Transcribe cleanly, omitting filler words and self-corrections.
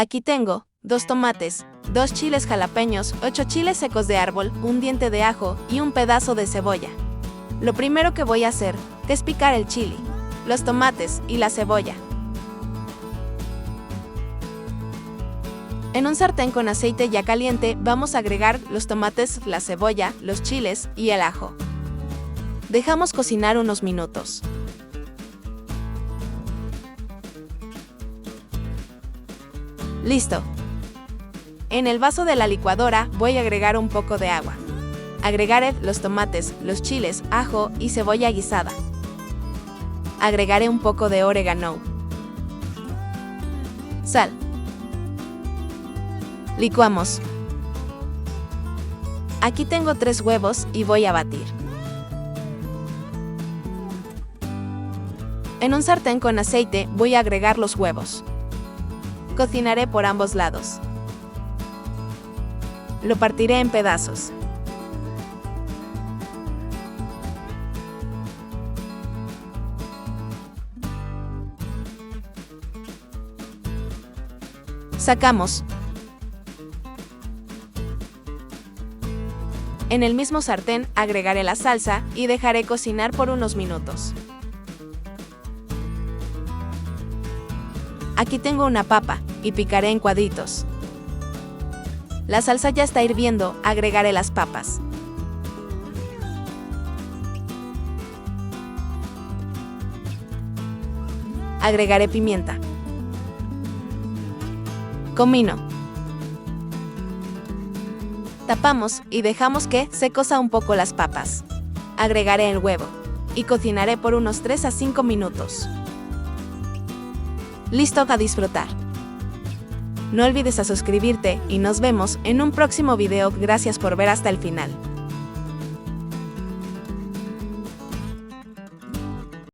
Aquí tengo 2 tomates, 2 chiles jalapeños, 8 chiles secos de árbol, un diente de ajo y un pedazo de cebolla. Lo primero que voy a hacer es picar el chile, los tomates y la cebolla. En un sartén con aceite ya caliente vamos a agregar los tomates, la cebolla, los chiles y el ajo. Dejamos cocinar unos minutos. Listo. En el vaso de la licuadora voy a agregar un poco de agua. Agregaré los tomates, los chiles, ajo y cebolla guisada. Agregaré un poco de orégano. Sal. Licuamos. Aquí tengo 3 huevos y voy a batir. En un sartén con aceite voy a agregar los huevos. Cocinaré por ambos lados. Lo partiré en pedazos. Sacamos. En el mismo sartén agregaré la salsa y dejaré cocinar por unos minutos. Aquí tengo una papa y picaré en cuadritos. La salsa ya está hirviendo, agregaré las papas. Agregaré pimienta. Comino. Tapamos y dejamos que se cosa un poco las papas. Agregaré el huevo y cocinaré por unos 3 a 5 minutos. Listo a disfrutar. No olvides suscribirte y nos vemos en un próximo video. Gracias por ver hasta el final.